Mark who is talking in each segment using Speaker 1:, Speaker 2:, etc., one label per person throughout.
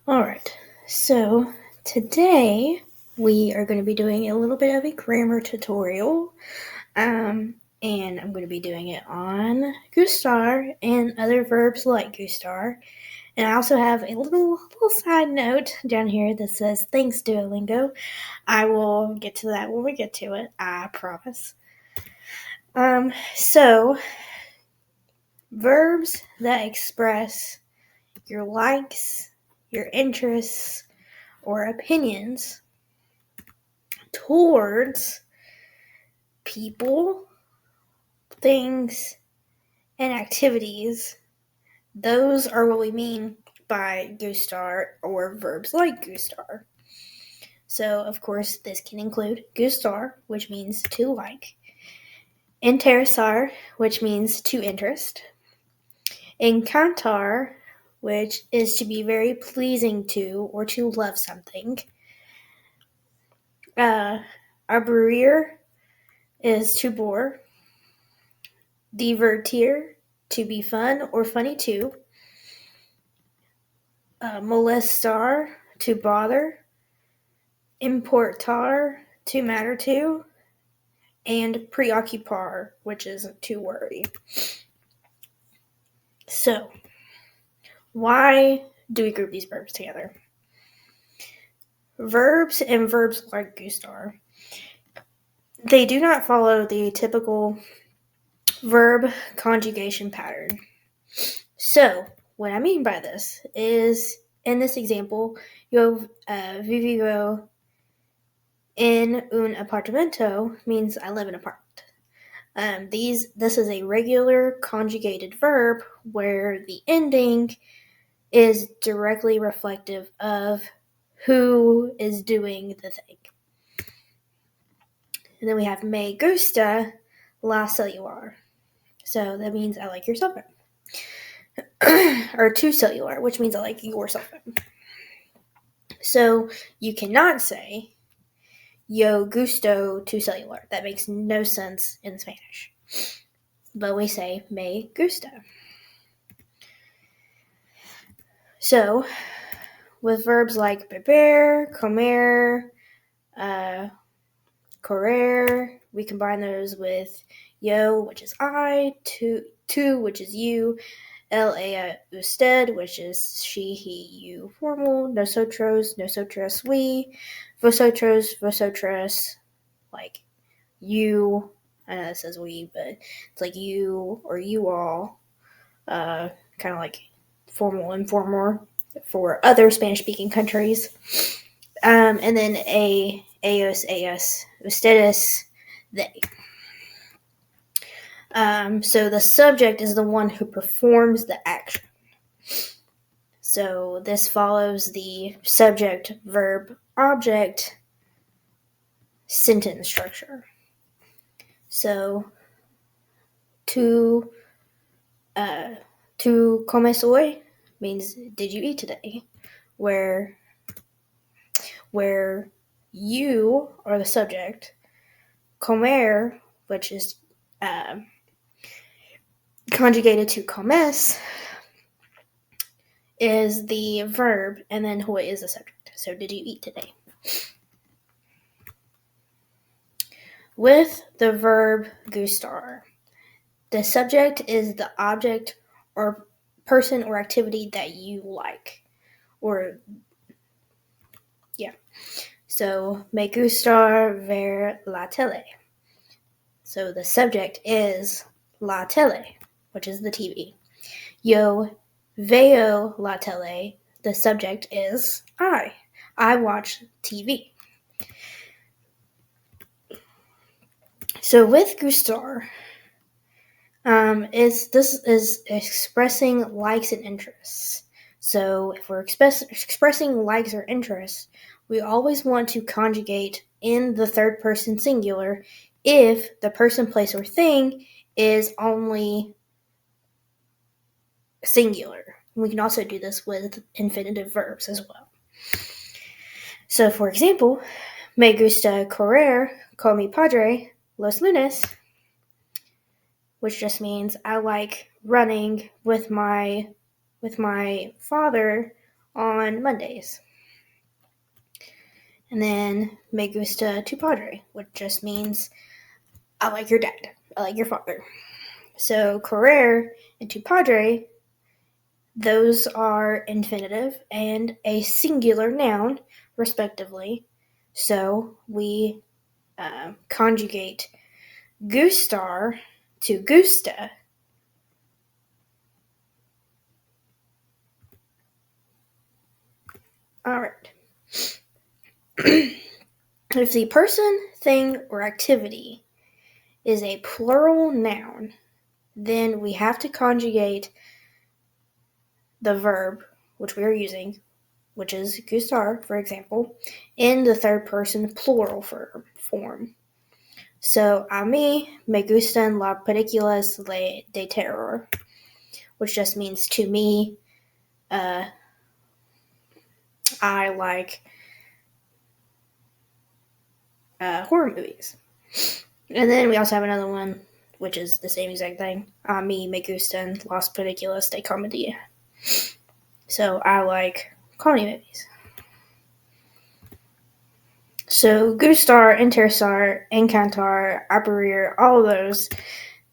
Speaker 1: Alright, so today we are going to be doing a little bit of a grammar tutorial, and I'm going to be doing it on gustar and other verbs like gustar. And I also have a little side note down here that says, thanks Duolingo. I will get to that when we get to it, I promise. So, verbs that express your likes, your interests, or opinions towards people, things, and activities. Those are what we mean by gustar or verbs like gustar. So, of course, this can include gustar, which means to like, interessar, which means to interest, encantar, which is to be very pleasing to or to love something. Aburrir is to bore. Divertir, to be fun or funny too. Molestar, to bother. Importar, to matter to. And preoccupar, which is to worry. So, why do we group these verbs together? Verbs and verbs like gustar, they do not follow the typical verb conjugation pattern. So, what I mean by this is, in this example, yo vivo en un apartamento means I live in an apartment. This is a regular conjugated verb where the ending is directly reflective of who is doing the thing. And then we have me gusta la cellular. So that means I like your cell phone. Or tu cellular, which means I like your cell phone. So you cannot say yo gusto tu cellular. That makes no sense in Spanish. But we say me gusta. So, with verbs like beber, comer, correr, we combine those with yo, which is I, tu, which is you, ella, usted, which is she, he, you, formal, nosotros, nosotras, we, vosotros, vosotras, like you. I know it says we, but it's like you or you all, kind of like formal, informal for other Spanish-speaking countries. And then ellos, ustedes, they. So the subject is the one who performs the action. So this follows the subject, verb, object sentence structure. So tu comes hoy means did you eat today? Where you are the subject, comer, which is conjugated to comes, is the verb, and then hoy is the subject. So did you eat today? With the verb gustar, the subject is the object or person or activity that you like. Or, yeah. So, me gustar ver la tele. So the subject is la tele, which is the TV. Yo veo la tele. The subject is I. I watch TV. So with gustar, this is expressing likes and interests. So if we're expressing likes or interests, we always want to conjugate in the third person singular if the person, place, or thing is only singular. We can also do this with infinitive verbs as well. So for example, me gusta correr con mi padre los lunes, which just means I like running with my father on Mondays. And then me gusta tu padre, which just means I like your dad, I like your father. So querer and tu padre, those are infinitive and a singular noun, respectively. So we conjugate gustar to gusta. All right. If the person, thing, or activity is a plural noun, then we have to conjugate the verb, which we are using, which is gustar, for example, in the third person plural form. So, a mí me gustan las películas de terror, which just means to me, I like horror movies. And then we also have another one, which is the same exact thing. A mí me gustan las películas de comedia. So I like comedy movies. So gustar, interesar, encantar, aburrir, all of those,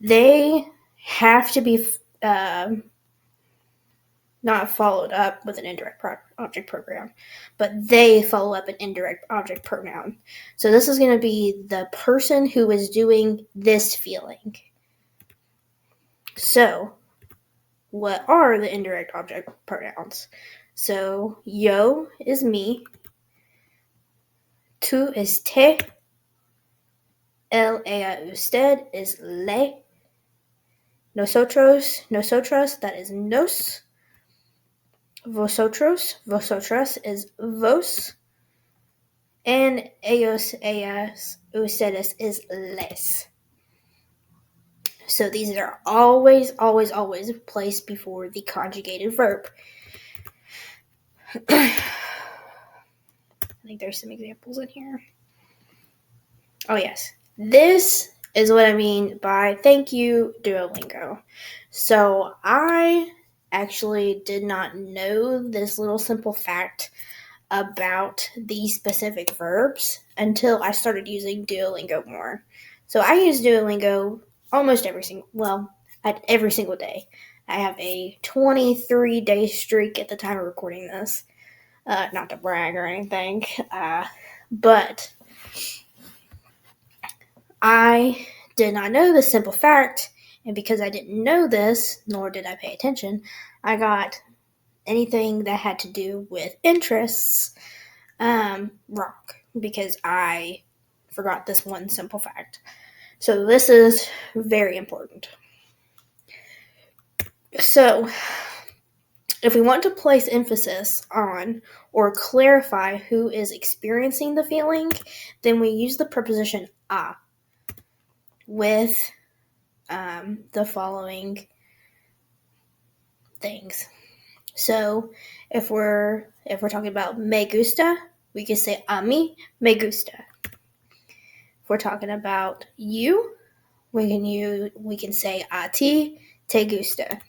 Speaker 1: they have to be not followed up with an indirect object pronoun, but they follow up an indirect object pronoun. So this is going to be the person who is doing this feeling. So what are the indirect object pronouns? So yo is me, tú is te, él, ella, usted is le, nosotros, nosotras, that is nos, vosotros, vosotras is vos, and ellos, ellas, ustedes is les. So these are always, always, always placed before the conjugated verb. I think there's some examples in here. Oh, yes. This is what I mean by thank you, Duolingo. So I actually did not know this little simple fact about these specific verbs until I started using Duolingo more. So I use Duolingo almost every single day. I have a 23-day streak at the time of recording this. Not to brag or anything, but I did not know this simple fact, and because I didn't know this, nor did I pay attention, I got anything that had to do with interests wrong, because I forgot this one simple fact. So this is very important. So if we want to place emphasis on or clarify who is experiencing the feeling, then we use the preposition a with the following things. So if we're talking about me gusta, we can say a mí me gusta. If we're talking about you, we can say a ti te gusta.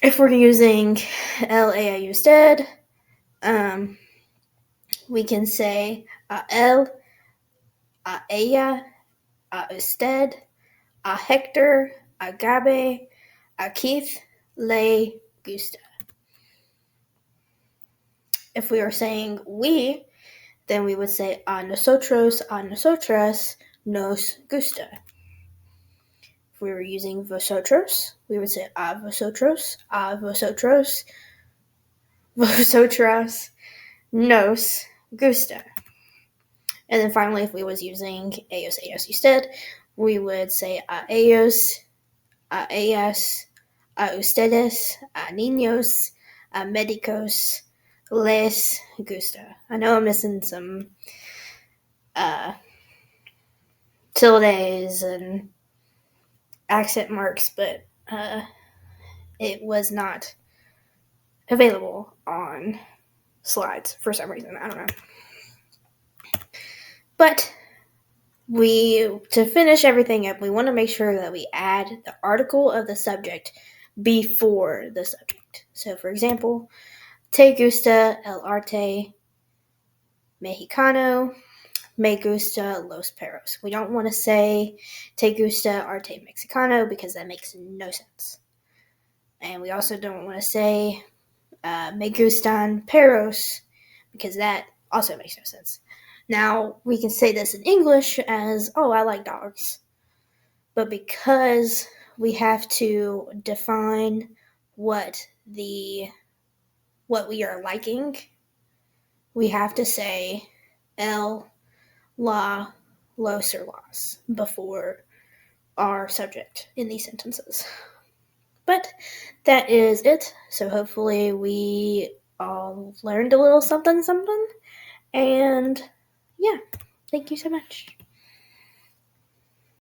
Speaker 1: If we're using él, ella, usted, we can say a él, a ella, a usted, a Hector, a Gabe, a Keith, le gusta. If we are saying we, then we would say a nosotros, a nosotras, nos gusta. If we were using vosotros, we would say a vosotros, vosotras, nos gusta. And then finally, if we was using ellos, ellas, usted, we would say a ellos, a ellas, a ustedes, a niños, a médicos, les gusta. I know I'm missing some tildes and accent marks, but it was not available on slides for some reason. I don't know. But to finish everything up, we want to make sure that we add the article of the subject before the subject. So, for example, te gusta el arte mexicano, me gusta los perros. We don't want to say te gusta arte mexicano because that makes no sense. And we also don't want to say me gustan perros because that also makes no sense. Now, we can say this in English as, oh, I like dogs. But because we have to define what we are liking, we have to say el, la, los, or las before our subject in these sentences. But that is it. So hopefully we all learned a little something. And yeah, thank you so much.